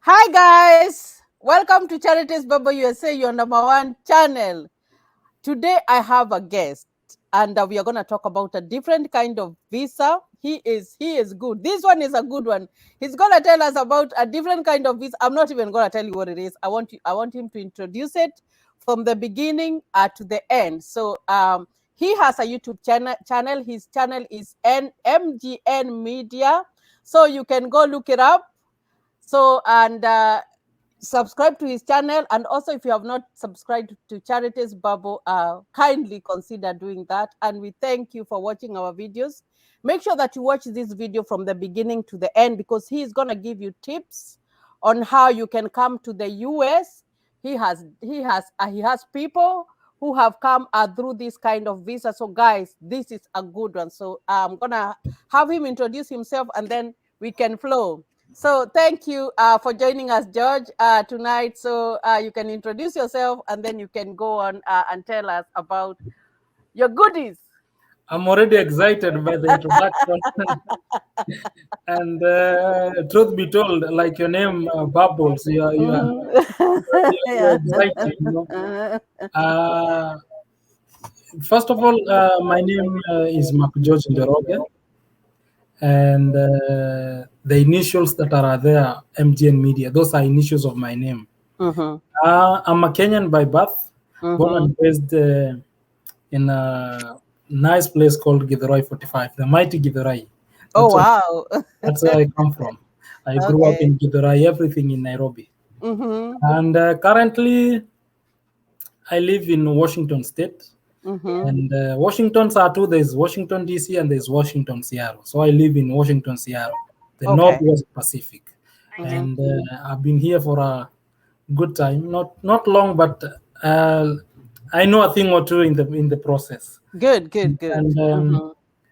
Hi guys, welcome to Charities Baba USA, your number one channel. Today I have a guest, and we are going to talk about a different kind of visa. He is good. This one is a good one. He's going to tell us about a different kind of visa. I'm not even going to tell you what it is. I want him to introduce it from the beginning to the end. So he has a YouTube channel. His channel is MGN Media. So you can go look it up. So and subscribe to his channel, and also if you have not subscribed to Charities Bubble, kindly consider doing that. And we thank you for watching our videos. Make sure that you watch this video from the beginning to the end, because he is going to give you tips on how you can come to the US. He has people who have come through this kind of visa. So guys, this is a good one. So I'm gonna have him introduce himself, and then we can flow. So thank you for joining us, George, tonight. So you can introduce yourself, and then you can go on and tell us about your goodies. I'm already excited by the introduction. And truth be told, like your name, Bubbles, you're exciting. Uh, First of all, my name is Mark George Ndoroge, and the initials that are there, MGN Media, those are initials of my name. Mm-hmm. I'm a Kenyan by birth, born Mm-hmm. and raised in a nice place called Githurai 45, the mighty Githurai. Oh That's what, wow. that's where I come from. I grew up Okay. in Githurai, everything in Nairobi. Mm-hmm. And currently, I live in Washington State. Mm-hmm. And Washington's are two. There's Washington, D.C., and there's Washington, Seattle. So I live in Washington, Seattle, the Okay. Northwest Pacific. Mm-hmm. And I've been here for a good time. Not long, but uh, I know a thing or two in the process. Good. Good. Good. And Mm-hmm.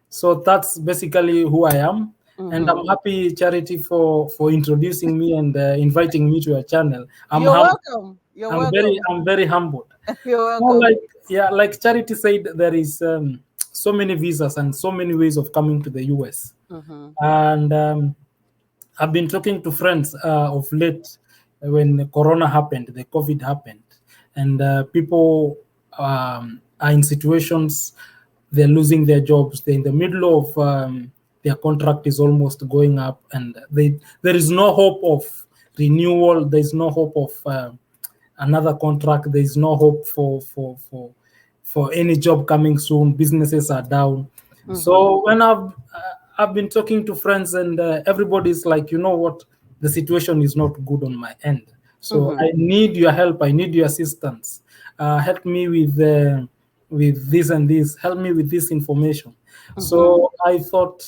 so that's basically who I am. And Mm-hmm. I'm happy, Charity, for introducing me and inviting me to your channel. I'm You're humble. welcome. You're I'm very welcome. I'm very humbled. You're Well, welcome. like Charity said, there is so many visas and so many ways of coming to the US. Mm-hmm. And I've been talking to friends of late when Corona happened, the COVID happened, and people are in situations, they're losing their jobs, they're in the middle of their contract is almost going up, and there is no hope of renewal, there's no hope of another contract, there's no hope for any job coming soon, businesses are down. Mm-hmm. So when I've been talking to friends, and everybody's like, you know what, the situation is not good on my end. So Mm-hmm. I need your help. I need your assistance. Help me with this and this. Help me with this information. Mm-hmm. So I thought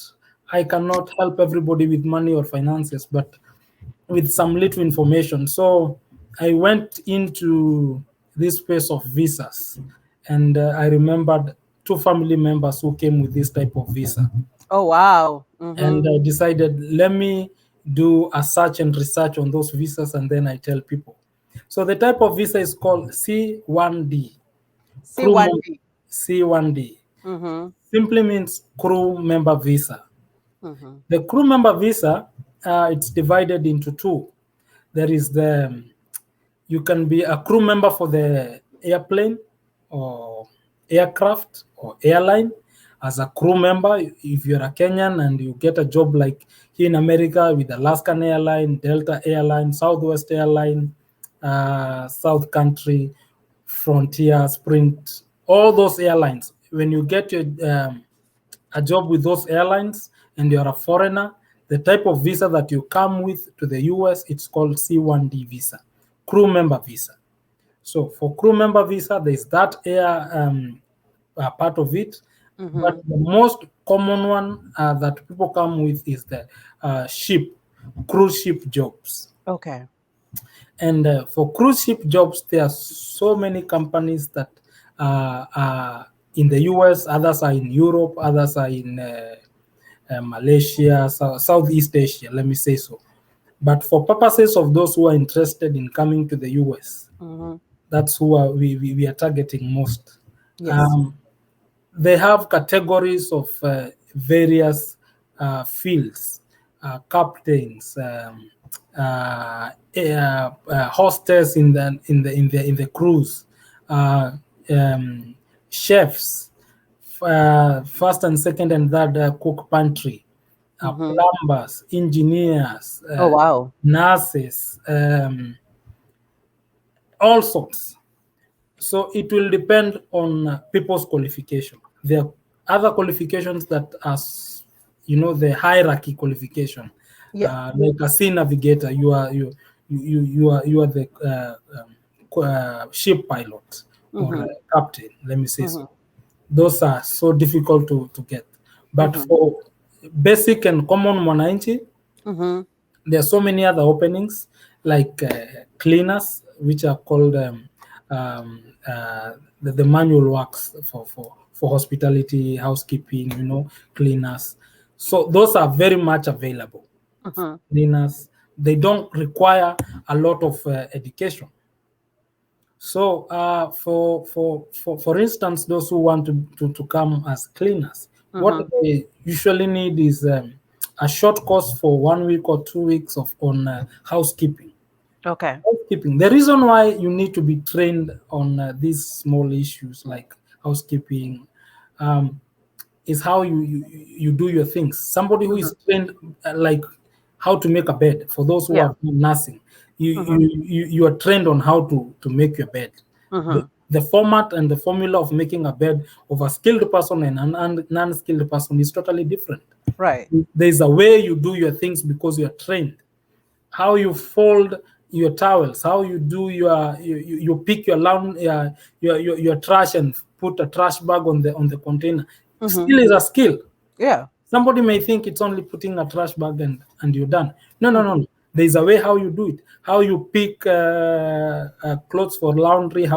I cannot help everybody with money or finances, but with some little information. So I went into this space of visas, and I remembered two family members who came with this type of visa, Oh wow. and Mm-hmm. I decided, let me do a search and research on those visas, and then I tell people. So the type of visa is called C1D, crew member. C1D. C1D Mm-hmm. simply means crew member visa. Mm-hmm. The crew member visa, it's divided into two. There is you can be a crew member for the airplane or aircraft or airline as a crew member. If you're a Kenyan and you get a job like here in America with Alaskan Airline, Delta Airline, Southwest Airline, South Country, Frontier, Sprint, all those airlines, when you get a job with those airlines and you're a foreigner, the type of visa that you come with to the US, it's called C1D visa, crew member visa. So for crew member visa, there's that air part of it. But Mm-hmm. the most common one that people come with is the ship, cruise ship jobs. Okay. And for cruise ship jobs, there are so many companies that are in the US, others are in Europe, others are in Malaysia, Southeast Asia, let me say so. But for purposes of those who are interested in coming to the US, Mm-hmm. that's who we are targeting most. Yes. Um, they have categories of various fields. captains, hostess in the cruise, uh, um, chefs, first and second and third cook pantry, Mm-hmm. plumbers, engineers, Oh, wow. nurses, all sorts. So it will depend on people's qualification. There are other qualifications that are, the hierarchy qualification. Yeah. Like a sea navigator, you are the ship pilot or Mm-hmm. captain. Let me say Mm-hmm. so. Those are so difficult to get. But Mm-hmm. for basic and common mwananchi, Mm-hmm. there are so many other openings like cleaners, which are called um, uh, the manual works for hospitality, housekeeping, cleaners. So those are very much available. Mm-hmm. Cleaners, they don't require a lot of education. So, for instance, those who want to come as cleaners, what Mm-hmm. they usually need is a short course for 1 week or 2 weeks of on housekeeping. Okay. Housekeeping. The reason why you need to be trained on these small issues like housekeeping, um, is how you do your things. Somebody who Mm-hmm. is trained like how to make a bed. For those who Yeah. are nursing, you Mm-hmm. you you are trained on how to make your bed. Mm-hmm. The format and the formula of making a bed of a skilled person and an non-skilled person is totally different. Right. There's a way you do your things because you're trained. How you fold your towels, how you do you pick your lawn, your trash and put a trash bag on the container. Mm-hmm. Skill is a skill. Yeah. Somebody may think it's only putting a trash bag and you're done. No, no, no, Mm-hmm. no. There's a way how you do it. How you pick clothes for laundry.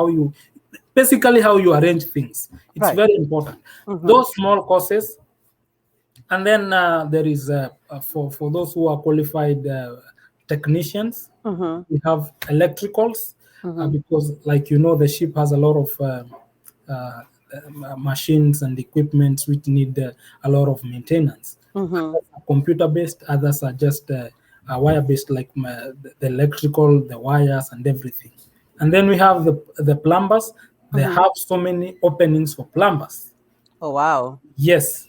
Basically how you arrange things. It's Right. very important. Mm-hmm. Those small courses, and then there is for those who are qualified technicians. Mm-hmm. We have electricals Mm-hmm. because, like the ship has a lot of uh, machines and equipment which need a lot of maintenance. Mm-hmm. Others are computer based, others are just wire based, like the electrical, the wires, and everything. And then we have the plumbers. They Mm-hmm. have so many openings for plumbers. Oh, wow. Yes,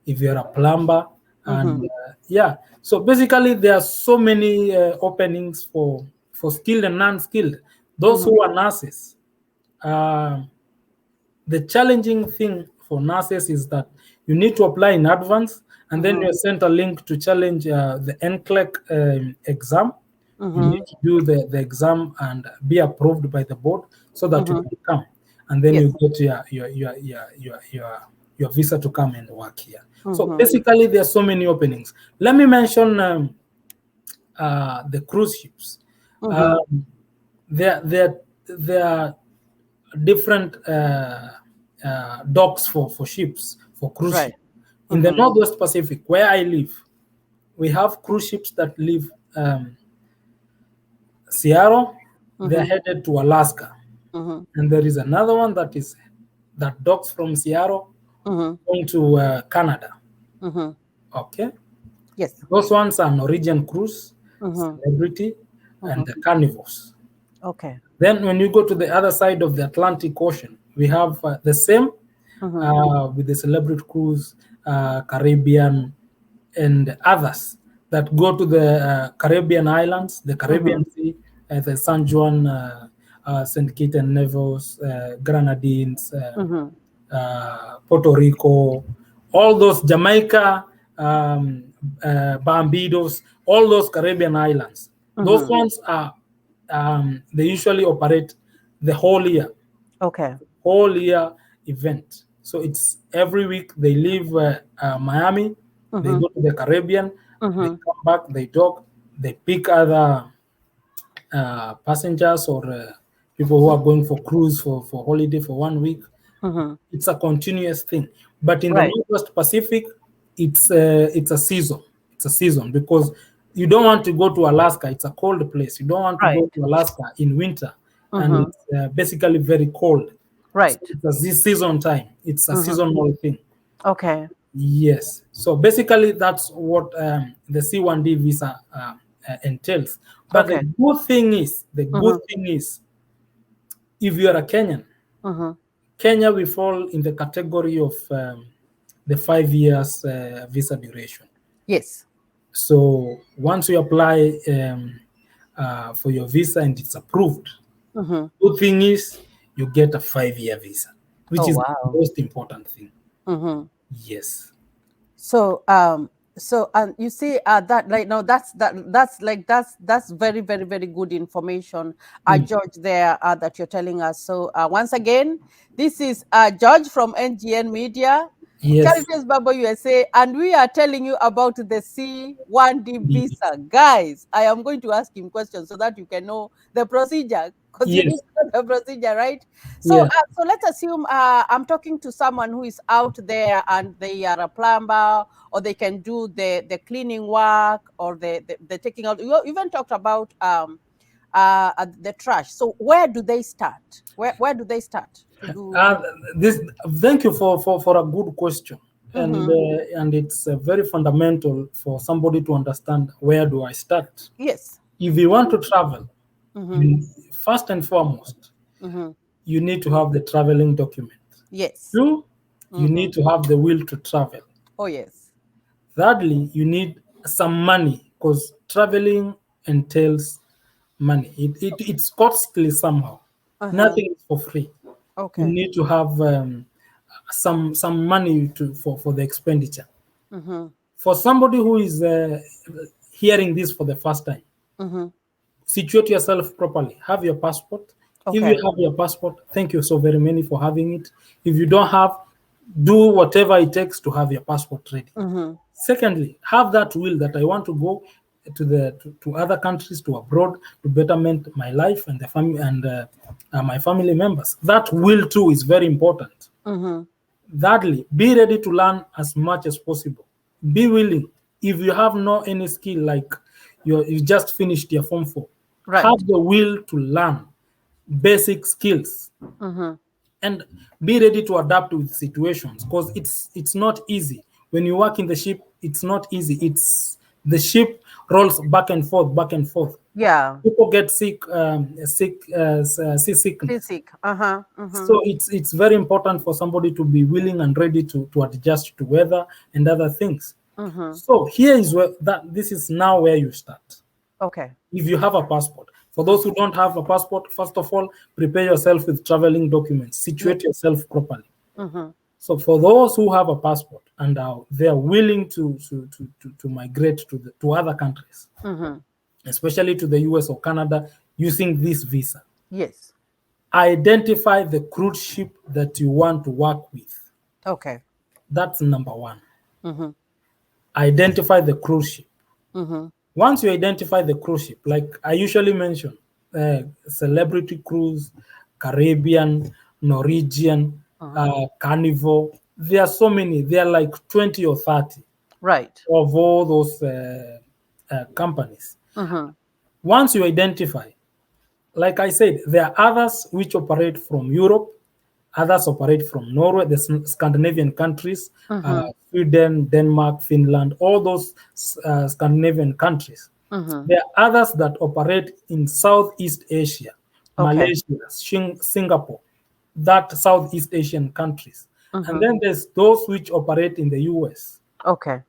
if you're a plumber, Mm-hmm. and yeah. So basically, there are so many openings for skilled and non-skilled. Those Mm-hmm. who are nurses, uh, the challenging thing for nurses is that you need to apply in advance, and then Mm-hmm. you're sent a link to challenge the NCLEX exam. You Mm-hmm. need to do the exam and be approved by the board so that you Mm-hmm. can come, and then you Yes. get your visa to come and work here. So Mm-hmm. basically, there are so many openings. Let me mention the cruise ships. Mm-hmm. Um, there are different docks for ships, for cruise Right. ships. In the Mm-hmm. Northwest Pacific, where I live, we have cruise ships that leave Seattle. They're Mm-hmm. headed to Alaska, Mm-hmm. and there is another one that docks from Seattle Mm-hmm. going to Canada. Mm-hmm. Okay, Yes. those ones are Norwegian Cruise, Mm-hmm. Celebrity, and Mm-hmm. the Carnivores. Okay. Then, when you go to the other side of the Atlantic Ocean, we have the same Mm-hmm. with the Celebrity Cruise, Caribbean, and others that go to the Caribbean islands, the Mm-hmm. Caribbean Sea, the San Juan, St. Kitts and Nevis, Grenadines, Mm-hmm. Puerto Rico, all those Jamaica, Barbados, all those Caribbean islands. Those Mm-hmm. ones are they usually operate the Okay. whole year event. So it's every week they leave Miami, they Mm-hmm. go to the Caribbean, they Mm-hmm. come back, they dock, they pick other passengers or people who are going for cruise for holiday for 1 week. Mm-hmm. It's a continuous thing. But in the Right. Northwest Pacific, it's a season. It's a season because you don't want to go to Alaska. It's a cold place. You don't want to Right. go to Alaska in winter, and Mm-hmm. it's basically very cold. So Right. it's a season time. It's a Mm-hmm. seasonal thing. Okay. Yes. So basically, that's what the C1D visa entails. But Okay. the good Mm-hmm. thing is, if you are a Kenyan, Mm-hmm. Kenya will fall in the category of the 5 years visa duration. Yes. So once you apply for your visa and it's approved, Mm-hmm. good thing is you get a 5 year visa, which Oh, is the wow. most important thing. Mm-hmm. Yes. So you see that right now that's very very very good information, Mm. George, there that you're telling us. So once again, this is George from NGN Media, Yes. Charities Bubble USA, and we are telling you about the C1D Indeed. visa. Guys, I am going to ask him questions so that you can know the procedure, because you need Yes. to know the procedure, right? So, Yeah. so let's assume I'm talking to someone who is out there and they are a plumber, or they can do the cleaning work, or the taking out. You even talked about the trash. So where do they start? Where do they start to do? Uh, this. Thank you for a good question, Mm-hmm. and it's very fundamental for somebody to understand where do I start. Yes. If you want to travel, Mm-hmm. you, first and foremost, Mm-hmm. you need to have the traveling document. Yes. Two, you Mm-hmm. need to have the will to travel. Oh yes. Thirdly, you need some money because traveling entails money. It's costly somehow. Uh-huh. Nothing is for free. You Okay. need to have some money for the expenditure. Mm-hmm. For somebody who is hearing this for the first time, Mm-hmm. situate yourself properly. Have your passport. If you Okay. have your passport, thank you so very many for having it. If you don't have, do whatever it takes to have your passport ready. Mm-hmm. Secondly, have that will that I want to go to other countries, to abroad, to betterment my life and the family and my family members. That will too is very important. Mm-hmm. Thirdly, be ready to learn as much as possible. Be willing. If you have no any skill, like you just finished your form 4, Right. have the will to learn basic skills Mm-hmm. and be ready to adapt with situations, because it's not easy. When you work in the ship, it's not easy. It's the ship rolls back and forth. Yeah. People get seasickness. Physic. Uh-huh. Mm-hmm. So it's very important for somebody to be willing and ready to adjust to weather and other things. Mm-hmm. So here is where that this is now where you start. Okay. If you have a passport, for those Mm-hmm. who don't have a passport, first of all, prepare yourself with traveling documents, situate Yes. yourself properly. Mm-hmm. So for those who have a passport and they are willing to migrate to other countries, Mm-hmm. especially to the US or Canada, using this visa, Yes. identify the cruise ship that you want to work with. Okay. That's number one. Mm-hmm. Identify the cruise ship. Mm-hmm. Once you identify the cruise ship, like I usually mention, Celebrity Cruise, Caribbean, Norwegian, Uh-huh. Carnival, there are so many. There are like 20 or 30 Right. of all those companies. Mm-hmm. Once you identify, like I said, there are others which operate from Europe, others operate from Norway, the Scandinavian countries, Mm-hmm. Sweden, Denmark, Finland, all those Scandinavian countries. Mm-hmm. There are others that operate in Southeast Asia, Okay. Malaysia, Singapore, that Southeast Asian countries. And Mm-hmm. then there's those which operate in the US Okay.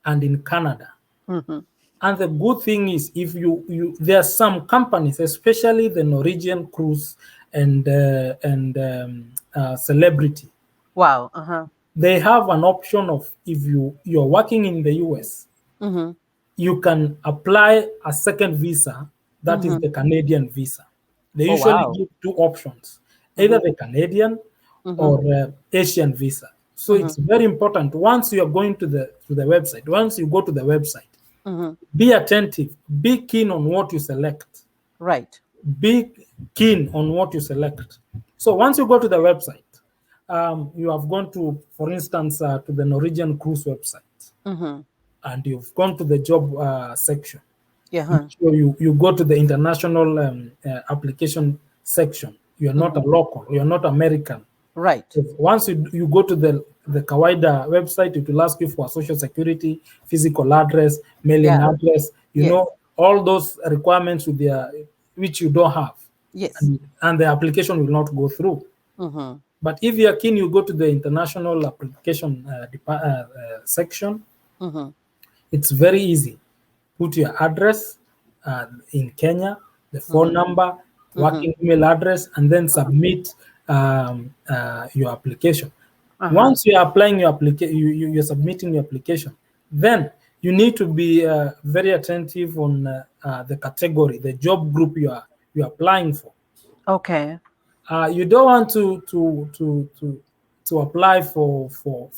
and in Canada. Mm-hmm. And the good thing is, if you there are some companies, especially the Norwegian cruise and Celebrity, Wow. Uh-huh. they have an option of, if you're working in the US, Mm-hmm. you can apply a second visa, that is Mm-hmm. the Canadian visa. They Oh usually wow. give two options, either Mm-hmm. the Canadian Mm-hmm. or Asian visa. So Mm-hmm. it's very important, once you are going to the website, once you go to the website, Mm-hmm. be attentive, be keen on what you select, Right. be keen on what you select. So once you go to the website, you have gone to, for instance, to the Norwegian cruise website, Mm-hmm. and you've gone to the job section. Yeah. Huh. So you go to the international application section. You are not a Mm-hmm. local, you are not American. Right. Once you go to the Kawaida website, it will ask you for social security, physical address, mailing Yeah. address, Yes. all those requirements with their which you don't have, Yes. and the application will not go through. Mm-hmm. But if you are keen, you go to the international application section. Mm-hmm. It's very easy. Put your address in Kenya, the phone Mm-hmm. number, Mm-hmm. working email address, and then submit your application. Uh-huh. Once you are applying your application, you're submitting your application, then you need to be very attentive on the category, the job group you're applying for. Okay. You don't want to apply for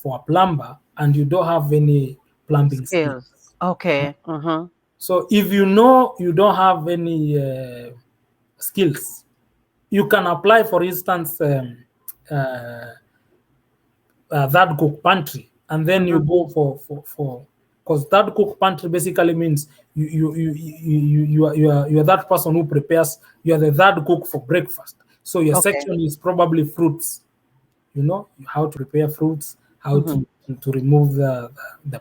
a plumber and you don't have any plumbing skills. Skills. Okay. Mm-hmm. So if you know you don't have any skills, you can apply, for instance, uh, that cook pantry, and then you Mm-hmm. go for because that cook pantry basically means you are that person who prepares. You are the third cook for breakfast. So your Okay. section is probably fruits. How to prepare fruits, how Mm-hmm. to remove the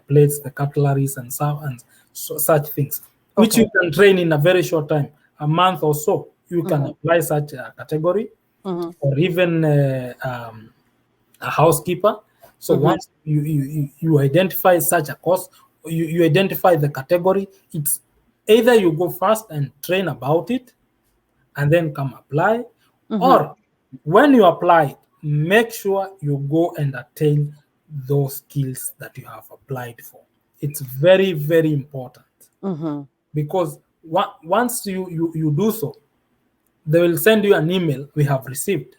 plates, the cutleries, and such things, which Okay. you can train in a very short time, a month or so. You can Mm-hmm. apply such a category, Mm-hmm. or even a housekeeper. So Mm-hmm. once you identify such a course, you identify the category. It's either you go first and train about it and then come apply, Mm-hmm. or when you apply, make sure you go and attain those skills that you have applied for. It's very, very important, Mm-hmm. because once you do so, they will send you an email, we have received.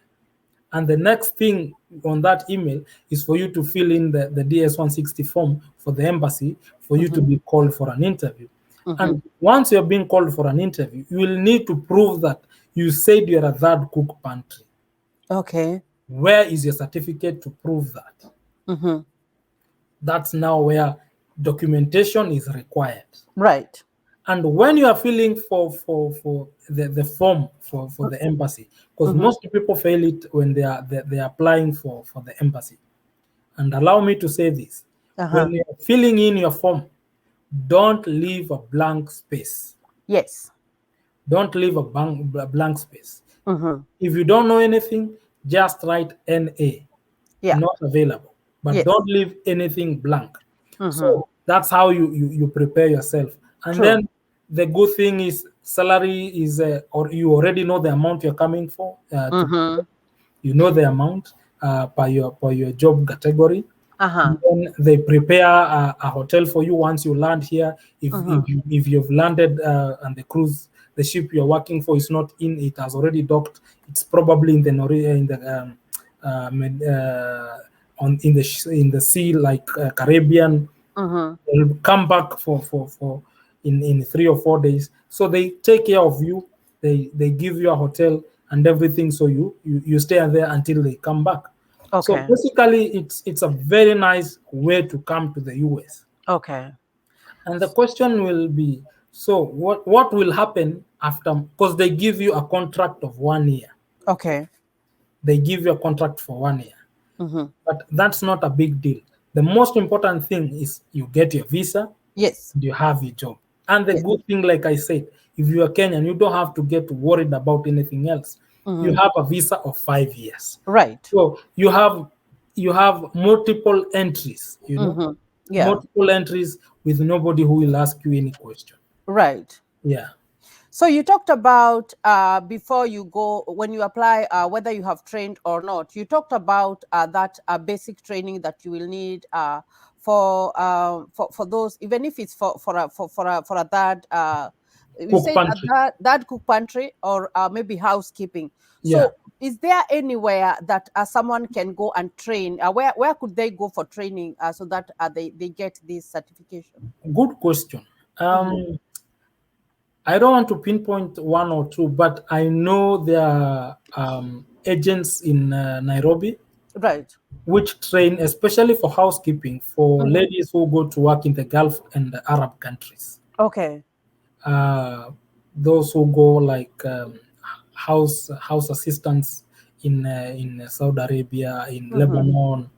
And the next thing on that email is for you to fill in the DS-160 form for the embassy, for you to Mm-hmm. be called for an interview. Mm-hmm. And once you're being called for an interview, you will need to prove that you said you're a third cook pantry. Okay. Where is your certificate to prove that? Mm-hmm. That's now where documentation is required. Right. And when you are filling for the form for the embassy, because Mm-hmm. most people fail it when they are applying for the embassy. And allow me to say this: when Uh-huh. you're filling in your form, don't leave a blank space. Yes. Don't leave a blank space. Mm-hmm. If you don't know anything, just write NA, Yeah. not available. But Yes. don't leave anything blank. Mm-hmm. So that's how you prepare yourself. And True. then the good thing is salary is, or you already know the amount you're coming for. Mm-hmm. You know the amount per your job category. And Uh-huh. then they prepare a hotel for you once you land here. Mm-hmm. If you've landed and the ship you're working for is not in, it has already docked. It's probably in the in the sea, like Caribbean. Mm-hmm. They'll come back for in 3 or 4 days. So they take care of you. They give you a hotel and everything. So you stay there until they come back. So Okay. basically, it's a very nice way to come to the US. Okay. And the question will be, so what will happen after? Because they give you a contract of 1 year. Okay. They give you a contract for 1 year. Mm-hmm. But that's not a big deal. The most important thing is you get your visa, Yes. you have your job. And the Yes. good thing, like I said, if you are Kenyan, you don't have to get worried about anything else. You Mm-hmm. have a visa of 5 years. Right. So you have multiple entries, Mm-hmm. Yeah. multiple entries with nobody who will ask you any question. Right. Yeah. So you talked about before you go, when you apply, whether you have trained or not. You talked about that basic training that you will need for those, even if it's for a third. You Cook said a pantry. third cook pantry or maybe housekeeping. Yeah. So is there anywhere that someone can go and train? Where could they go for training so that they get this certification? Good question. Mhm. I don't want to pinpoint one or two, but I know there are agents in Nairobi Right. which train, especially for housekeeping, for Mhm. ladies who go to work in the Gulf and the Arab countries. Okay. Uh, those who go like house assistants in Saudi Arabia, in Mm-hmm. Lebanon.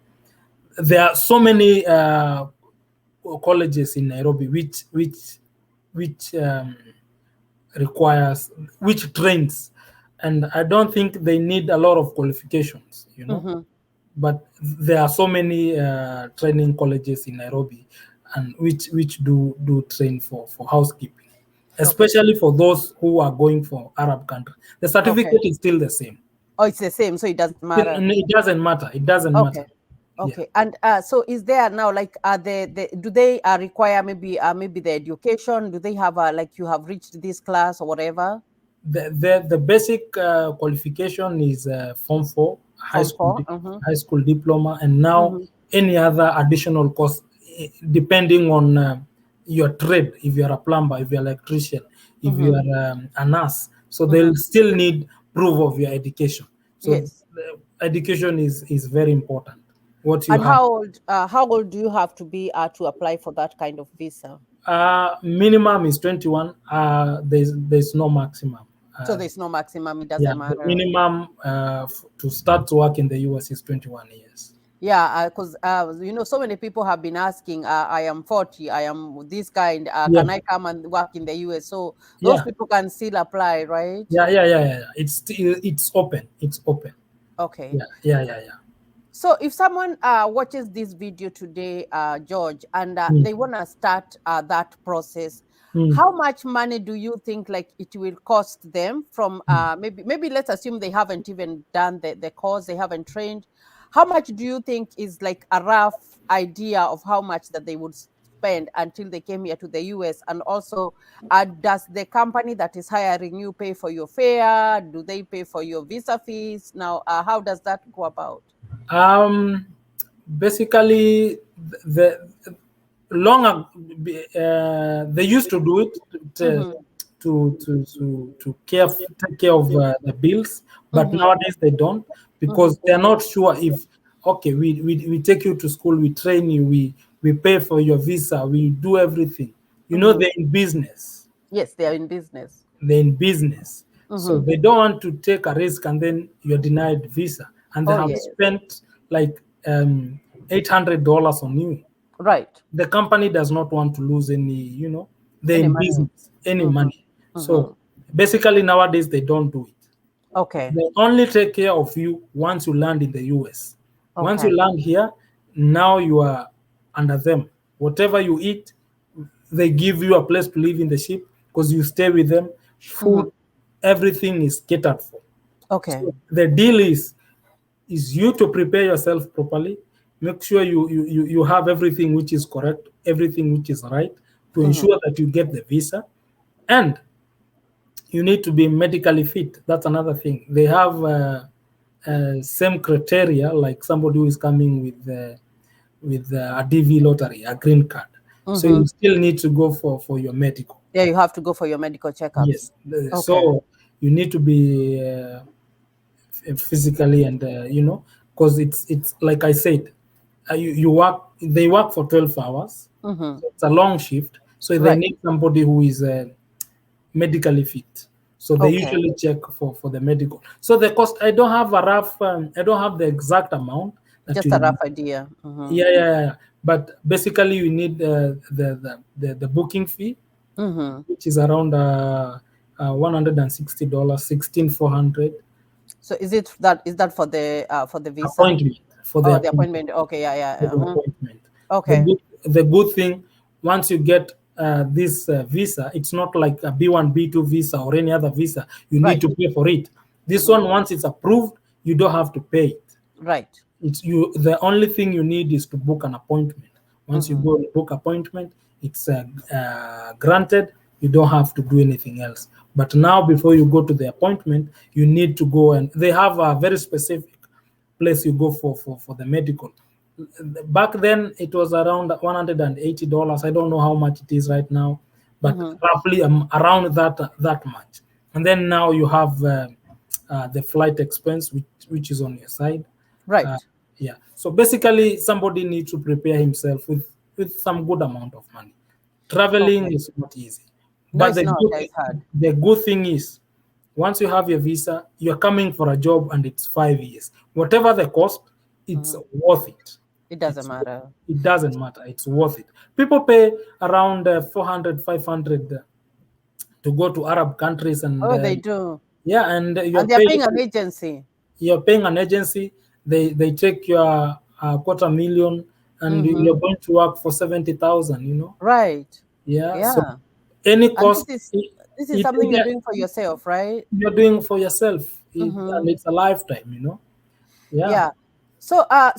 There are so many colleges in Nairobi which requires which trains, and I don't think they need a lot of qualifications, Mm-hmm. but there are so many training colleges in Nairobi, and which do train for housekeeping, Okay. especially for those who are going for Arab countries. The Okay. certificate is still the same. Oh, it's the same, so it doesn't matter. It doesn't matter. It doesn't matter. Okay. Yeah. Okay. And so is there now like do they require maybe the education? Do they have like you have reached this class or whatever? The basic qualification is Form 4, From four? Mm-hmm. high school diploma, and now Mm-hmm. any other additional course, depending on your trade. If you are a plumber, if you're an electrician, if you Mm-hmm. are a nurse, so Mm-hmm. they'll still need proof of your education. So Yes. education is very important. What you And have. how old do you have to be to apply for that kind of visa? Minimum is 21. There's no maximum. So there's no maximum, it Yeah, doesn't the matter. minimum to start to work in the US is 21 years. Yeah, because so many people have been asking, I am 40, I am this kind, Yeah, can I come and work in the US? So those yeah, people can still apply, right? yeah. It's open. It's open. Okay. Yeah. So if someone watches this video today, George, and Mm, they want to start that process, mm, how much money do you think like it will cost them from mm. maybe let's assume they haven't even done the course, they haven't trained. How much do you think is like a rough idea of how much that they would spend until they came here to the US? And also, does the company that is hiring you pay for your fare? Do they pay for your visa fees? Now, how does that go about? Um, Basically, they used to do it Mm-hmm. to take care of the bills, but Mm-hmm. nowadays they don't, Mm-hmm. because they're not sure if, okay, we take you to school, we train you, we pay for your visa, we do everything. Mm-hmm. They're in business. Yes, they are in business. They're in business. So Mm-hmm. they don't want to take a risk and then you're denied visa. And they Oh, have yes. spent like $800 on you. Right. The company does not want to lose any, they're Any in money. business, any Mm-hmm. money. So Mm-hmm. basically nowadays they don't do it. Okay. They only take care of you once you land in the US. Once Okay. you land here, now you are under them. Whatever you eat, they give you a place to live in the ship because you stay with them. Mm-hmm. Food, everything is catered for. Okay. So the deal is you to prepare yourself properly. Make sure you have everything which is correct, everything which is right, to Mm-hmm. ensure that you get the visa. And you need to be medically fit. That's another thing. They have same criteria like somebody who is coming with a DV lottery, a green card. So Mm-hmm. you still need to go for your medical. Yeah, you have to go for your medical checkups. Yes. Okay. So you need to be physically, and because it's like I said, you work. They work for 12 hours. Mm-hmm. So it's a long shift. So they Right. need somebody who is medically fit. So they Okay. usually check for the medical. So the cost, I don't have a rough, I don't have the exact amount that Just a you. rough idea. Mm-hmm. Yeah. But basically, you need the booking fee, Mm-hmm. which is around $160, 16,400 So is that for the visa? appointment for the Oh, the appointment. appointment. Okay. Yeah. For Yeah. the Uh-huh. appointment. The Okay. good, the good thing, once you get this visa, it's not like a B1, B2 visa or any other visa. You need Right. to pay for it. This Mm-hmm. one, once it's approved, you don't have to pay it. Right. It's you. The only thing you need is to book an appointment. Once you Mm-hmm. go and book appointment, it's granted. You don't have to do anything else. But now, before you go to the appointment, you need to go, and they have a very specific place you go for the medical. Back then, it was around $180. I don't know how much it is right now, but Mm-hmm. roughly around that much. And then now you have the flight expense, which is on your side. Uh, Right. yeah. So basically, somebody needs to prepare himself with some good amount of money. Traveling Okay. is not easy, No, but it's not. Yeah, it's hard. the good thing is, Once you have your visa, you're coming for a job and it's 5 years. Whatever the cost, it's Mhm. worth it. It doesn't It's matter. it doesn't matter. It's worth it. People pay around 400, 500 to go to Arab countries, and Oh, they do. yeah, and And they're paying an agency. you're paying an agency. They take your quarter million, and Mm-hmm. you're going to work for 70,000. Right. Yeah. So Yeah. any And cost, this is something you're yeah, doing for yourself, right? you're doing for yourself, Mm-hmm. and it's a lifetime. Yeah. Yeah. So I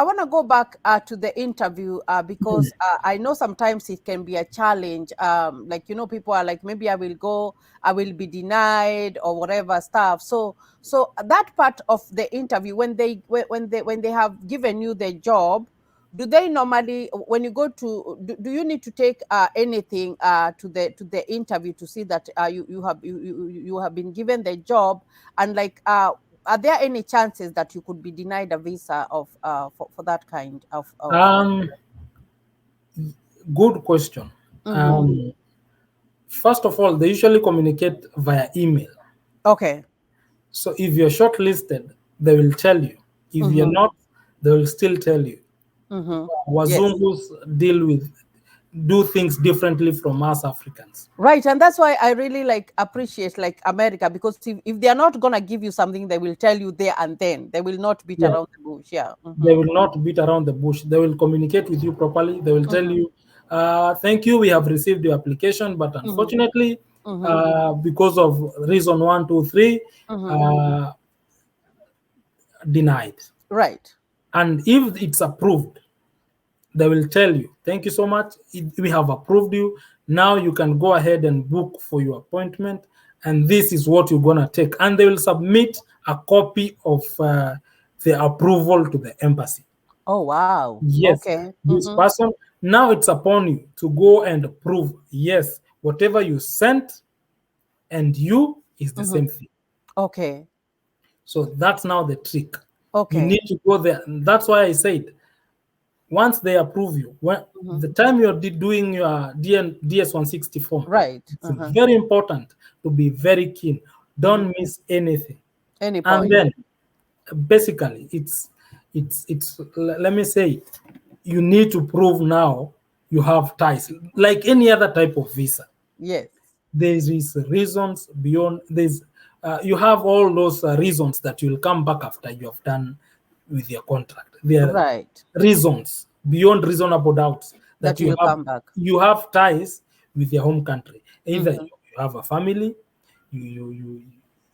want to go back to the interview because I know sometimes it can be a challenge. Like people are like, maybe I will go, I will be denied or whatever stuff. So that part of the interview, when they have given you the job, do they normally, when you go to, do you need to take anything to the interview to see that you have been given the job, and like are there any chances that you could be denied a visa of for that kind of Um. Good question. mm-hmm. Um. First of all, they usually communicate via email. Okay. So if you're shortlisted, they will tell you. If you're Mm-hmm. not, they will still tell you. Mm-hmm. Yes. Wazungus do things differently from us Africans. Right, and that's why I really like appreciate like America, because if they are not gonna give you something, they will tell you there and then. They will not beat Yeah, around the bush. Yeah. they Mm-hmm. will not beat around the bush. They will communicate with you properly. They will tell Mm-hmm. you, "Thank you, we have received your application, but Mm-hmm. unfortunately, Mm-hmm. because of reason one, two, three, Mm-hmm. uh, denied." Right. And if it's approved, they will tell you, "Thank you so much, we have approved you. Now you can go ahead and book for your appointment, and this is what you're going to take." And they will submit a copy of the approval to the embassy. Oh wow. Yes, Okay. this Mm-hmm. person, now it's upon you to go and prove, yes, whatever you sent and you is the Mm-hmm. same thing. Okay. So that's now the trick. You Okay. need to go there. And that's why I said, once they approve you, when Mm-hmm. the time you're doing your DS-160 form, Right. it's Uh-huh. very important to be very keen. Mm-hmm. Don't miss anything. Any And point. then basically it's let me say, you need to prove now you have ties like any other type of visa. Yes. There is reasons beyond this. You have all those reasons that you'll come back after you have done with your contract. There are Right. reasons beyond reasonable doubts that That you will come back. you have ties with your home country. Either Mm-hmm. you have a family, you you you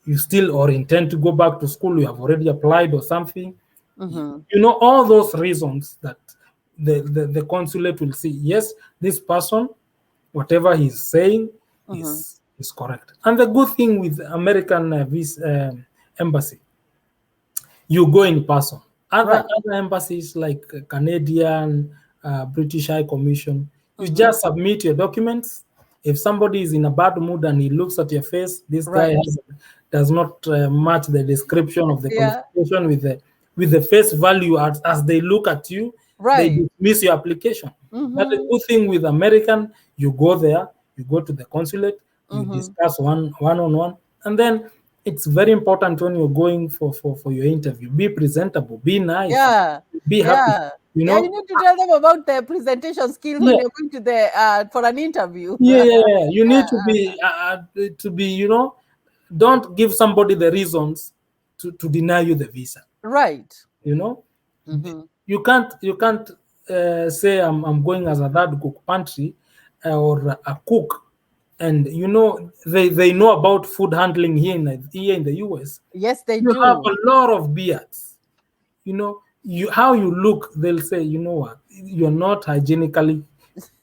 you still or intend to go back to school, you have already applied or something. Mm-hmm. All those reasons that the consulate will see, yes, this person, whatever he's saying Mm-hmm. is correct. And the good thing with American embassy, you go in person. Right. Other embassies like Canadian, British High Commission, you Mm-hmm. just submit your documents. If somebody is in a bad mood and he looks at your face, this guy Right. does not match the description of the Yeah. qualification with the face value as they look at you, they Right. dismiss your application. But the Mm-hmm. good thing with American, you go there, you go to the consulate, you Mm-hmm. discuss one on one, and then it's very important when you're going for your interview. Be presentable, be nice, Yeah. be happy. Yeah. You Yeah, you know, need to tell them about the presentation skills when yeah, you're going to the for an interview. yeah, yeah, yeah. You need Yeah. to be. Don't give somebody the reasons to deny you the visa. Right. You know, Mm-hmm. you can't say I'm going as a third cook pantry or a cook, and they know about food handling here in the US. Yes, they You have do. a lot of beards. You how you look, they'll say, you know what, you're not hygienically,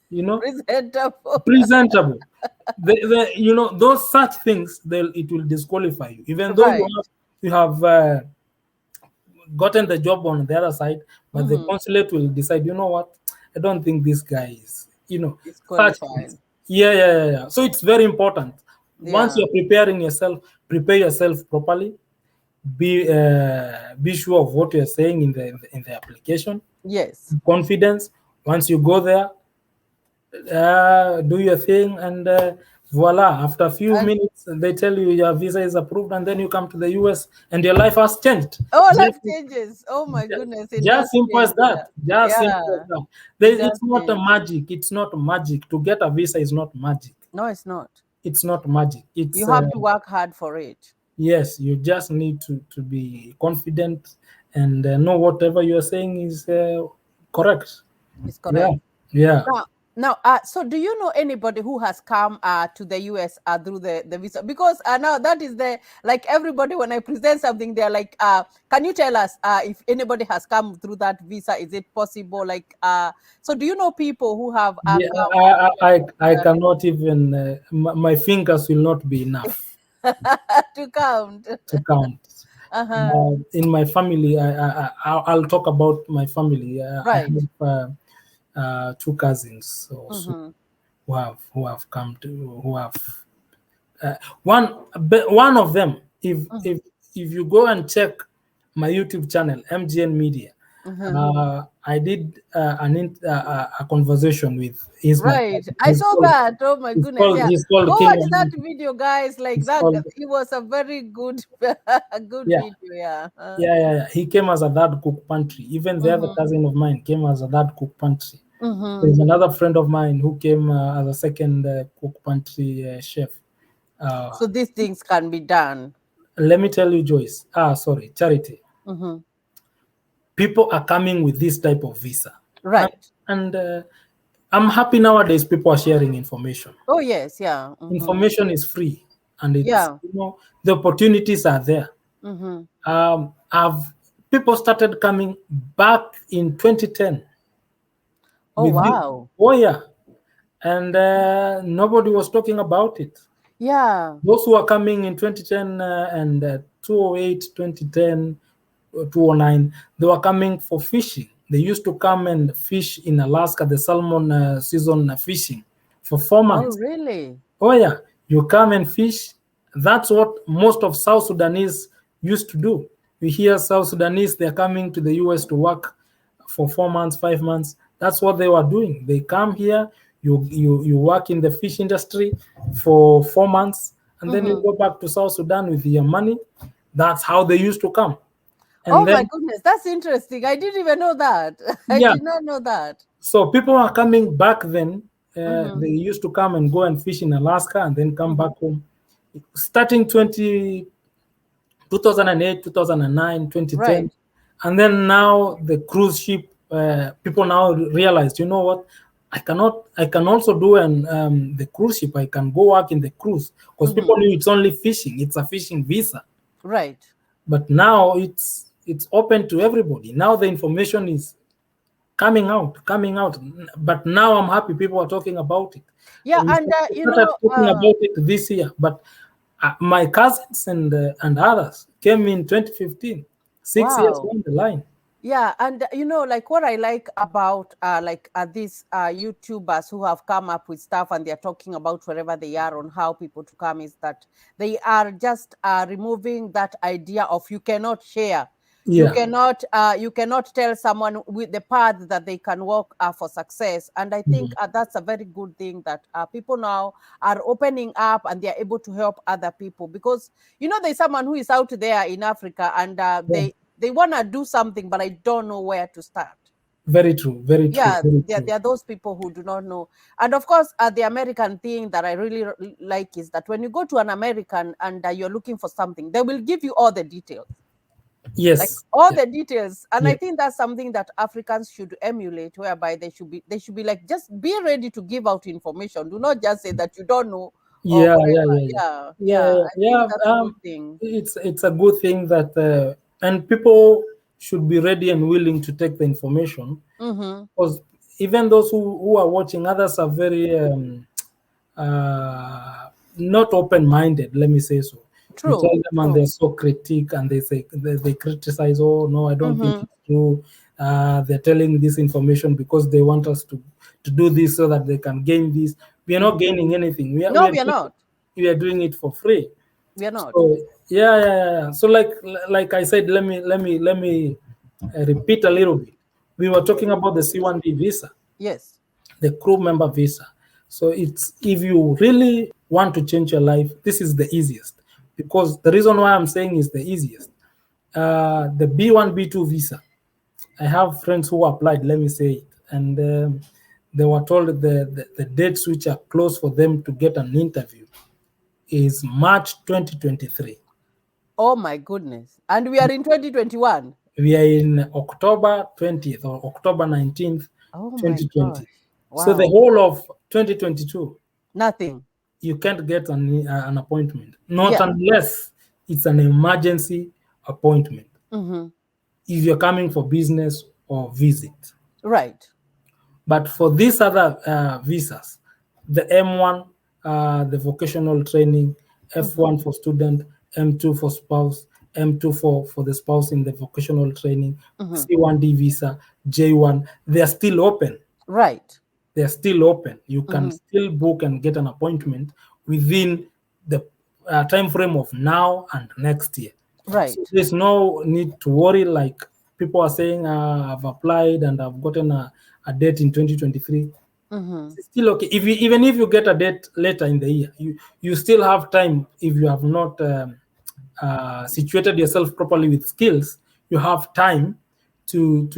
you know Presentable. presentable. Those such things, it will disqualify you, even though Right. you have gotten the job on the other side, but the Mm-hmm. consulate will decide, you know what, I don't think this guy is, It's such things. qualified. Yeah, yeah, yeah, yeah. So it's very important. Once Yeah. you're preparing yourself, prepare yourself properly. Be sure of what you're saying in the application. Yes. Confidence. Once you go there, do your thing, and voila, after a few And minutes they tell you your visa is approved, and then you come to the US and your life has changed. oh, life Just, changes. Oh my goodness, it just does simple as change. that. Yeah, Just simple as yeah, that. it does It's not a change. magic. It's not magic. To get a visa is not magic. No, it's not. It's not magic. You It's have to work hard for it. yes, you just need to be confident and know whatever you are saying is correct. It's Yeah, correct. yeah, So do you know anybody who has come to the US through the visa? Because now that is the like everybody when I present something, they're like, can you tell us if anybody has come through that visa? Is it possible? Like, so do you know people who have yeah. come I cannot even. My fingers will not be enough to count? to count. Uh-huh. In my family, I'll talk about my family. I Right. have two cousins also Mm-hmm. who have come to who have uh, one of them. If you go and check my YouTube channel, MGN Media, Mm-hmm. I did a conversation with his my Right. cousin. I saw that. Oh my goodness. Yeah. He's called Go King watch that Ahmed. video, guys. Like He's that. called It was a very good, a good yeah. video. Yeah. Yeah. He came as a dad cook pantry. Even the other Mm-hmm. cousin of mine came as a dad cook pantry. Mm-hmm. There's another friend of mine who came as a second cook pantry chef. Uh, So these things can be done. Let me tell you, Joyce. Sorry, Charity. Mm-hmm. People are coming with this type of visa, and, Right. and I'm happy nowadays. People are sharing information. Oh yes. Yeah. Mm-hmm. Information is free, and it's Yeah. the opportunities are there. Mm-hmm. Have people started coming back in 2010 Oh with this? wow. Oh yeah, and nobody was talking about it. Yeah. Those who are coming in 2010 and 208, 2010, 209, they were coming for fishing. They used to come and fish in Alaska, the salmon season fishing for four Oh months. really? Oh, yeah, you come and fish. That's what most of South Sudanese used to do. We hear South Sudanese, they're coming to the US to work for 4 months, 5 months. That's what they were doing. They come here, you work in the fish industry for 4 months, and then you Mm-hmm. go back to South Sudan with your money. That's how they used to come. And Oh my then, goodness. That's interesting. I didn't even know that. I yeah, did not know that. so people are coming back then. Mm-hmm. They used to come and go and fish in Alaska and then come Mm-hmm. back home. Starting 2008, 2009, 2010. Right. And then now the cruise ship, people now realized, you know what? I can also do the cruise ship. I can go work in the cruise because Mm-hmm. people knew it's only fishing. It's a fishing visa. Right. But now it's open to everybody. Now the information is coming out. But now I'm happy people are talking about it. Yeah, We and started talking about it this year, but my cousins and others came in 2015, 6 years wow. down the line. Yeah, and like what I like about these YouTubers who have come up with stuff and they're talking about wherever they are on how people to come is that they are just removing that idea of you cannot share. Yeah, You cannot tell someone with the path that they can walk for success. And I think mm, that's a very good thing that people now are opening up and they're able to help other people because there's someone who is out there in Africa and yeah. they want to do something, but I don't know where to start. Very true, very true, Yeah, very there true. are those people who do not know. And of course, the American thing that I really like is that when you go to an American and you're looking for something, they will give you all the details, like Yes, all yeah, the details. And I yeah, think that's something that Africans should emulate, whereby they should be like, just be ready to give out information. Do not just say that you don't know or yeah, yeah, whatever. yeah, yeah, Yeah, yeah, yeah. yeah. I think Yeah, that's a good thing. it's a good thing that and people should be ready and willing to take the information Mm-hmm. because even those who are watching, others are very not open-minded. Let me say so. You tell True, them and true. they're so critique and they say they criticize. Oh no, I don't think Mm-hmm. it's true. They're telling this information because they want us to do this so that they can gain this. We are not Mm-hmm. gaining anything. No, we are not. We are doing it for free. We are not. So yeah. So like I said, let me repeat a little bit. We were Yes. talking about the C1D visa, Yes. the crew member visa. So it's if you really want to change your life, this is the easiest. Because the reason why I'm saying is the easiest, the B1, B2 visa. I have friends who applied, let me say it, and they were told the dates which are close for them to get an interview is March 2023. Oh my goodness. And we are in 2021. We are in October 20th or October 19th, Oh my 2020. gosh. So the Wow. whole of 2022, Nothing. you can't get an appointment, not Yeah. unless it's an emergency appointment. Mm-hmm. If you're coming for business or visit. Right. But for these other visas, the M1, the vocational training, Mm-hmm. F1 for student, M2 for spouse, M2 for the spouse in the vocational training, Mm-hmm. C1D visa, J1, they are still open. Right. They're still open. You can Mm-hmm. still book and get an appointment within the time frame of now and next year. So Right. there's no need to worry like people are saying, I've applied and I've gotten a date in 2023. Mm-hmm. It's still okay. If you, even if you get a date later in the year, you still have time. If you have not situated yourself properly with skills, you have time to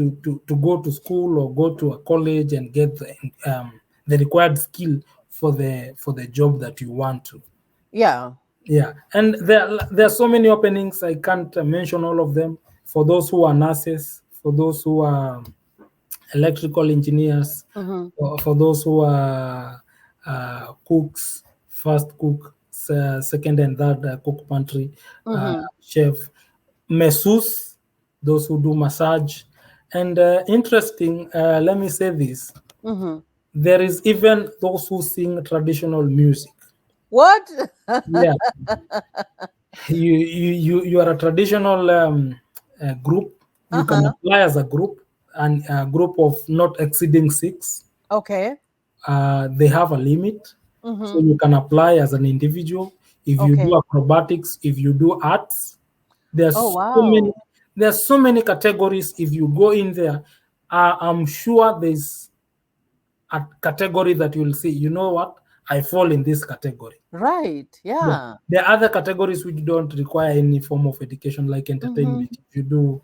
go to school or go to a college and get the required skill for the job that you want to. Yeah. Yeah, and there are so many openings. I can't mention all of them. For those who are nurses, for those who are electrical engineers, Mm-hmm. for those who are cooks, first cook, second and third cook pantry, Mm-hmm. chef, masseuse, those who do massage. And interesting, let me say this, Mm-hmm. there is even those who sing traditional music. What? Yeah, you are a traditional group. You can Uh-huh. apply as a group, and a group of not exceeding six. Okay. They have a limit, so Mm-hmm. you can apply as an individual. If you do Okay. acrobatics, if you do arts, Oh there's so many. wow. There's so many categories. If you go in there, I'm sure there's a category that you'll see. You know what? I fall in this category. Right. Yeah. Yeah. There are other categories which don't require any form of education, like Mm-hmm. entertainment. If you do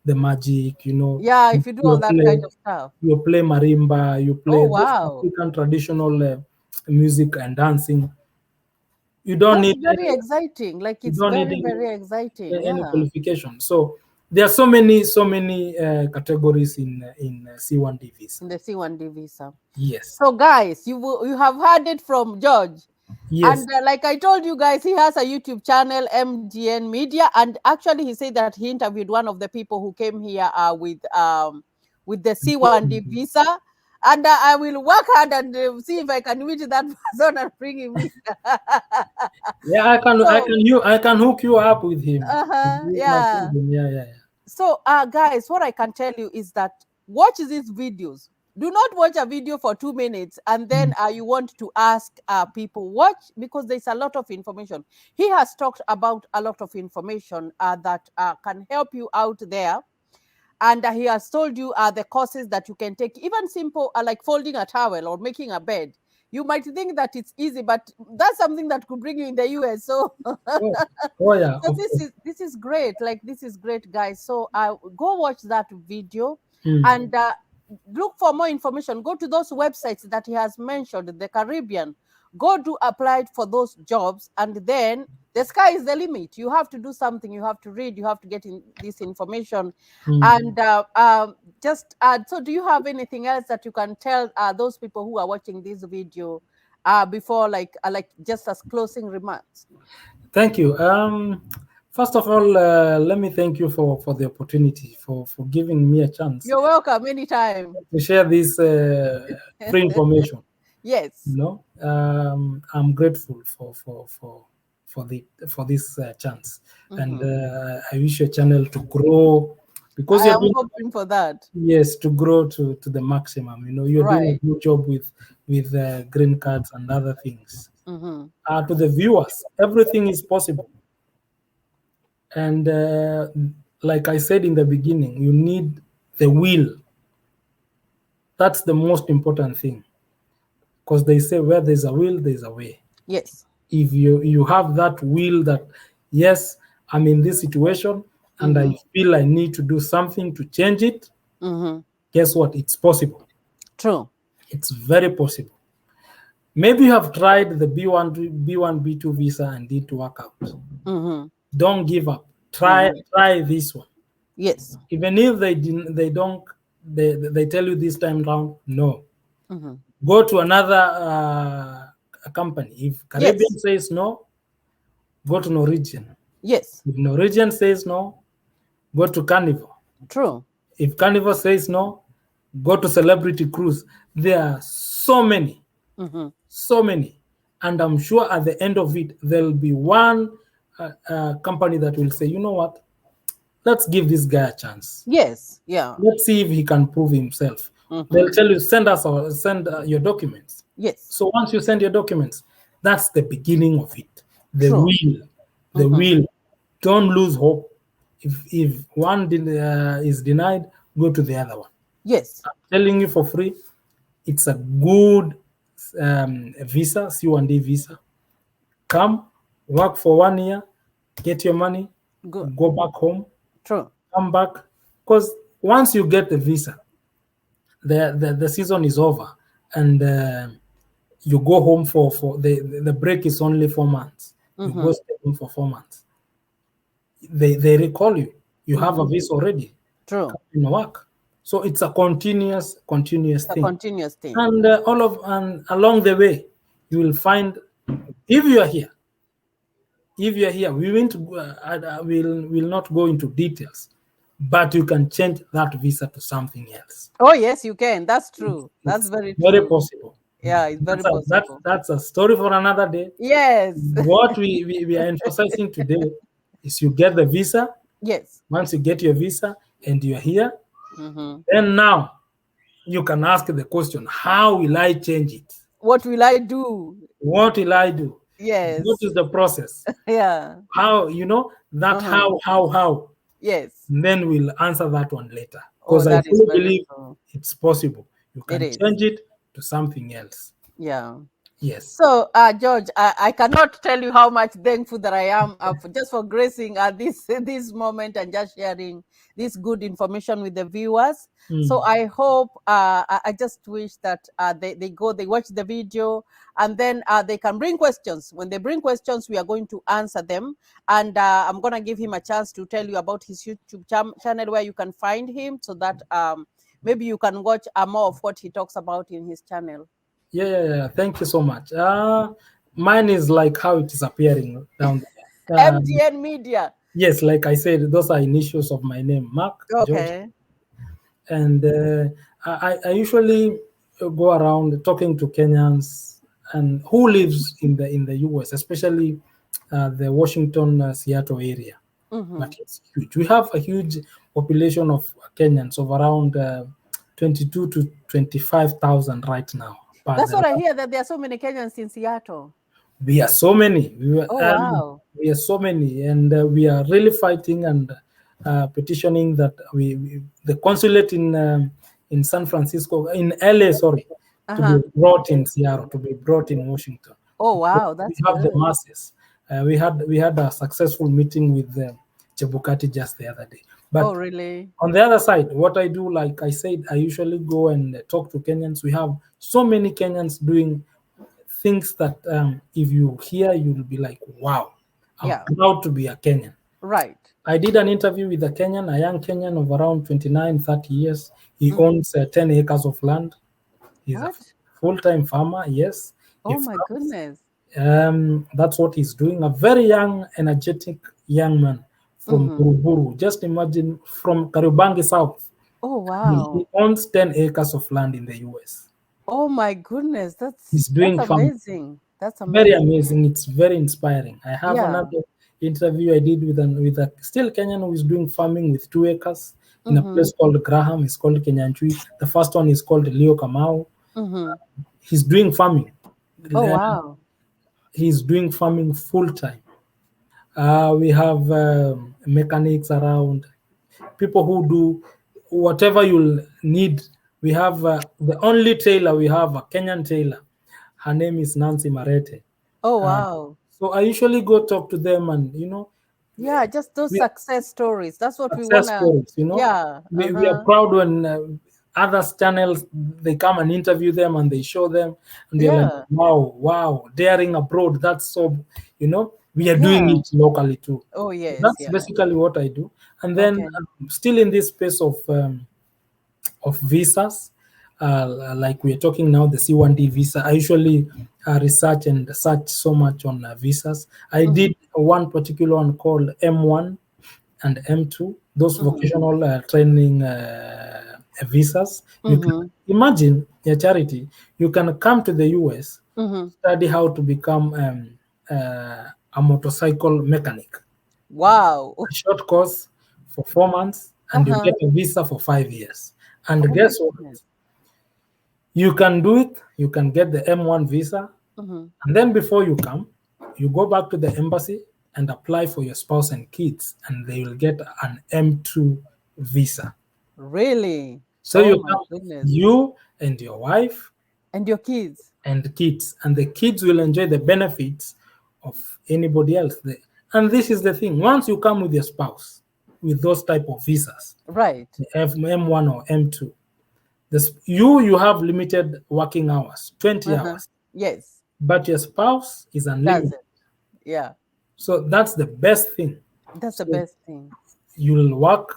the magic, Yeah, if you do all you that kind play, of stuff. you play marimba, you Oh play those wow. African traditional music and dancing. You don't That's need very any, exciting. Like you it's don't need very, very exciting. any Yeah. qualification. So there are so many categories in C1D visa. In the C1D visa. Yes, So guys, you have heard it from George. yes. And like I told you guys, he has a YouTube channel, MGN Media, and actually he said that he interviewed one of the people who came here with the C1D visa, and I will work hard and see if I can meet that person and bring him here. Yeah, So, I can hook you up with him. You can send yeah. him. Yeah, yeah, yeah. So, guys, what I can tell you is that watch these videos. Do not watch a video for 2 minutes and then Mm, you want to ask people. Watch because there's a lot of information. He has talked about a lot of information that can help you out there. And he has told you the courses that you can take, even simple like folding a towel or making a bed. You might think that it's easy, but that's something that could bring you in the US. So oh, oh yeah, so of course. this is great. Like this is great, guys. So go watch that video Mm, and look for more information. Go to those websites that he has mentioned, the Caribbean. Go do apply for those jobs, and then the sky is the limit. You have to do something. You have to read. You have to get in this information, mm. and just so. Do you have anything else that you can tell those people who are watching this video before, like just as closing remarks? Thank you. First of all, let me thank you for the opportunity for giving me a chance You're welcome anytime. to share this free information. Yes. I'm grateful for this chance, and Mhm. I wish your channel to grow because I you're am doing, hoping for that. yes, to grow to the maximum. You're doing Right. a good job with green cards and other things. Hmm. To the viewers, everything is possible. And like I said in the beginning, you need the will. That's the most important thing. Because they say where there's a will, there's a way. Yes. If you have that will that, yes, I'm in this situation and I Mm-hmm. feel I need to do something to change it, Mm-hmm. guess what? It's possible. True. It's very possible. Maybe you have tried the B1, B2 visa and didn't work out. Mm-hmm. Don't give up. Try Mm-hmm. try this one. Yes. Even if they don't, they tell you this time round, no. Mm-hmm. Go to another company. If Caribbean Yes. says no, go to Norwegian. Yes. If Norwegian says no, go to Carnival. True. If Carnival says no, go to Celebrity Cruise. There are so many, Mm-hmm. so many. And I'm sure at the end of it, there'll be one company that will say, you know what, let's give this guy a chance. Yes. Yeah. Let's see if he can prove himself. They'll Mm-hmm. tell you, send your documents. Yes. So once you send your documents, that's the beginning of it. The True. will, the Mm-hmm. will. Don't lose hope. If one is denied, go to the other one. Yes. Telling you for free, it's a good visa, C1D visa. Come, work for 1 year, get your money, Good. go back home, True. come back. Because once you get the visa, the season is over, and you go home for the break is only 4 months. You Mm-hmm. go stay home for 4 months. They recall you. You have a Mm-hmm. visa already. True. Come and work. So it's a continuous It's a thing. continuous thing. And and along the way, you will find, if you are here, we won't will not go into details, but you can change that visa to something else. Oh, yes, you can. That's true. That's It's very very true. possible. Yeah, it's very possible. That's a story for another day. Yes. What we are emphasizing today is you get the visa. Yes. Once you get your visa and you're here, Mm-hmm. then now you can ask the question, how will I change it? What will I do? What will I do? What Yes. is the process? Yeah. How, that Uh-huh. how? Yes. And then we'll answer that one later. Oh, Because I that is fully very believe true. it's possible. You It can is. change it to something else. Yeah. Yes. So, George, I cannot tell you how much thankful that I am just for gracing this this moment and just sharing this good information with the viewers. So Mm. I hope I just wish that they watch the video, and then they can bring questions. When they bring questions, we are going to answer them, and I'm gonna give him a chance to tell you about his YouTube channel where you can find him, so that maybe you can watch more of what he talks about in his channel. Yeah. Thank you so much. Mine is like how it is appearing down there. MTN Media. Yes, like I said, those are initials of my name, Mark George. Okay. And I usually go around talking to Kenyans and who lives in the US, especially the Washington, Seattle area. Mm-hmm. But it's huge. We have a huge population of Kenyans of around 22 to 25,000 right now. But That's what I hear, that there are so many Kenyans in Seattle. we are so many. Oh, wow. We are so many, and we are really fighting and petitioning that the consulate in San Francisco, in LA, sorry, to be Uh-huh. brought in Seattle, to be brought in Washington. Oh, Because wow. we That's have the good. masses. We had a successful meeting with Chebukati just the other day. Oh, But really? on the other side, what I do, like I said, I usually go and talk to Kenyans. We have so many Kenyans doing things that if you hear, you'll be like, wow, I'm Yeah. proud to be a Kenyan. Right. I did an interview with a young Kenyan of around 29, 30 years. He Mm-hmm. owns 10 acres of land. He's a What? full-time farmer, yes. He Oh, my farms. goodness. That's what he's doing. A very young, energetic young man from Mm-hmm. Buruburu. Just imagine, from Kariobangi South. Oh, He wow. owns 10 acres of land in the US. Oh, my goodness. He's That's doing farming. amazing. That's Very amazing. amazing. It's very inspiring. I have Yeah. another interview I did with a still Kenyan who is doing farming with 2 acres in a Mm-hmm. place called Graham. It's called Kenyanchui. The first one is called Leo Kamau. Mm-hmm. He's doing farming. Oh, Uh, wow. He's doing farming full time. We have mechanics around, people who do whatever you'll need. We have the only tailor we have, a Kenyan tailor. Her name is Nancy Marete. Oh, Uh, wow. so I usually go talk to them, and Yeah, just those we success stories. That's what we success wanna. stories. Yeah. We are proud when other channels, they come and interview them and they show them, and they're like, Yeah. wow, wow, daring abroad. That's so, we are doing Yeah. it locally too. Oh, yes. That's Yeah. basically what I do. And then Okay. still in this space of visas, like we are talking now, the C1D visa. I usually research and search so much on visas. I Mm-hmm. did one particular one called M1 and M2, those Mm-hmm. vocational training visas. You can Mm-hmm. imagine a charity. You can come to the US, Mm-hmm. study how to become a motorcycle mechanic, Wow. a short course for 4 months, and you Uh-huh. get a visa for 5 years. And Oh my guess what? goodness. You can do it. You can get the M1 visa, Mm-hmm. and then before you come, you go back to the embassy and apply for your spouse and kids, and they will get an M2 visa. Really? So Oh you my come, goodness. you and your wife And your kids. and kids, and the kids will enjoy the benefits of anybody else. And this is the thing: once you come with your spouse with those type of visas, Right. the M1 or M2, you have limited working hours, 20 Uh-huh. hours, Yes. but your spouse is Does unlimited. it? Yeah. So that's the best thing. That's the So best thing. you'll work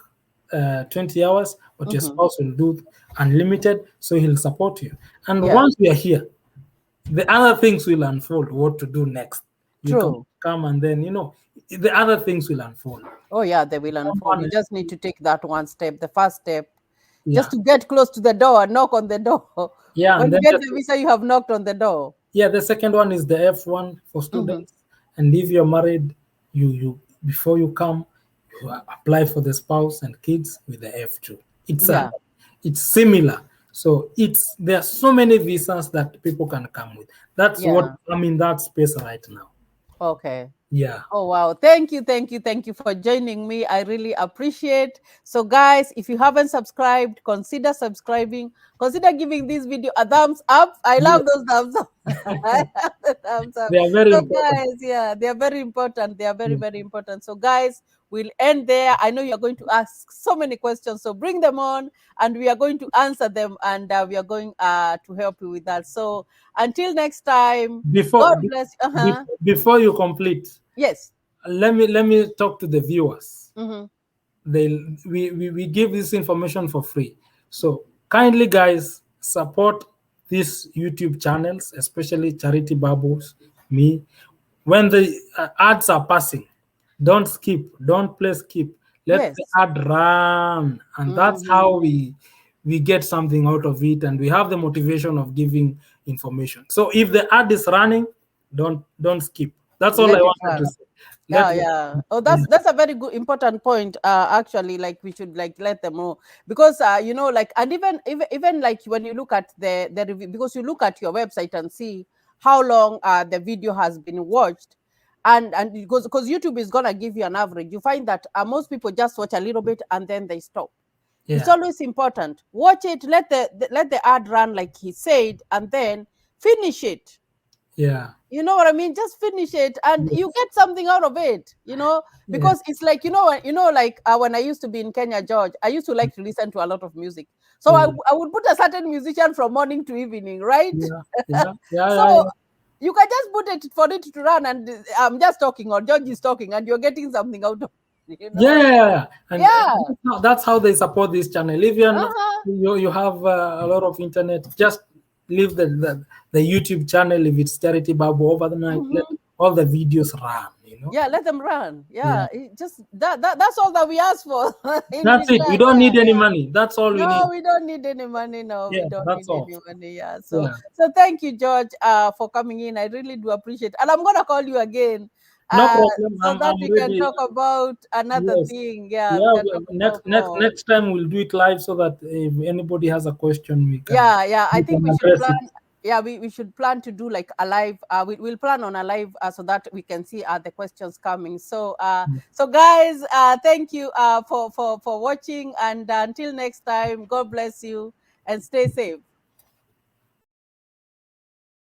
20 hours, but your Mm-hmm. spouse will do unlimited, so he'll support you. And Yeah. once we are here, the other things will unfold what to do next. You can True. come, and then, the other things will unfold. Oh yeah, they will unfold. Someone You just need else- to take that one step, the first step, just Yeah. to get close to the door, knock on the door. Yeah. When And you then get the visa, you have knocked on the door. the second one is the F1 for Mm-hmm. students. And if you're married, you before you come, you apply for the spouse and kids with the F2. Yeah. It's similar. So there are so many visas that people can come with. That's what Yeah. I'm in that space right now. Okay. Yeah. Oh wow. Thank you, thank you, thank you for joining me. I really appreciate. So guys, if you haven't subscribed, consider subscribing. Consider giving this video a thumbs up. I Yeah. love those thumbs up. I love the thumbs up. They are very So important. guys, yeah, they are very important. They are very, Yeah. very important. So guys, we'll end there. I know you're going to ask so many questions. So bring them on and we are going to answer them and we are going to help you with that. So until next time, Before God bless you. Uh-huh. before you complete, Yes. let me talk to the viewers. Mm-hmm. they we give this information for free, so kindly, guys, support these YouTube channels, especially Charity Bubbles, me. When the ads are passing, don't skip, don't play skip, let the Yes. ad run, and that's Mhm. how we get something out of it, and we have the motivation of giving information. So if the ad is running, don't skip. That's all I Let it wanted to run. say. Let Yeah, the yeah. Oh, Yeah. that's a very good important point. Actually, like we should like let them know because like and even like when you look at the review, because you look at your website and see how long the video has been watched, and because YouTube is gonna give you an average, you find that most people just watch a little bit and then they stop. It's Yeah. always important. Watch it, let the ad run like he said, and then finish it. Yeah. You know what I mean? Just finish it and you Yes. get something out of it, Yeah. because it's like, like when I used to be in Kenya, George, I used to like to listen to a lot of music. So I, Yeah. I would put a certain musician from morning to evening, right? Yeah. Yeah. Yeah. Yeah. So Yeah. you can just put it for it to run and I'm just talking or George is talking and you're getting something out of it, Yeah. And Yeah. that's how they support this channel. If you're not, Uh-huh. you have a lot of internet, just leave the YouTube channel. If it's Charity Babu, over the night, let Mhm. all the videos run. Yeah, let them run. Yeah. Yeah, just that's all that we ask for in That's it. We return. don't Yeah, need any yeah. money. That's all we No, need. we don't need any money. No, we Yeah. don't That's need all. any money. Yeah. So Yeah. so thank you, George, for coming in. I really do appreciate. And I'm gonna call you again, No uh, problem. so that I'm we can ready. talk about another Yes. thing. Yeah, we Yeah. can talk Next about next more. next time we'll do it live, so that if anybody has a question, we can Yeah, yeah. I we think can we should address plan. it. Yeah, we should plan to do like a live. We'll plan on a live so that we can see the questions coming. So guys, thank you for watching, and until next time, God bless you and stay safe.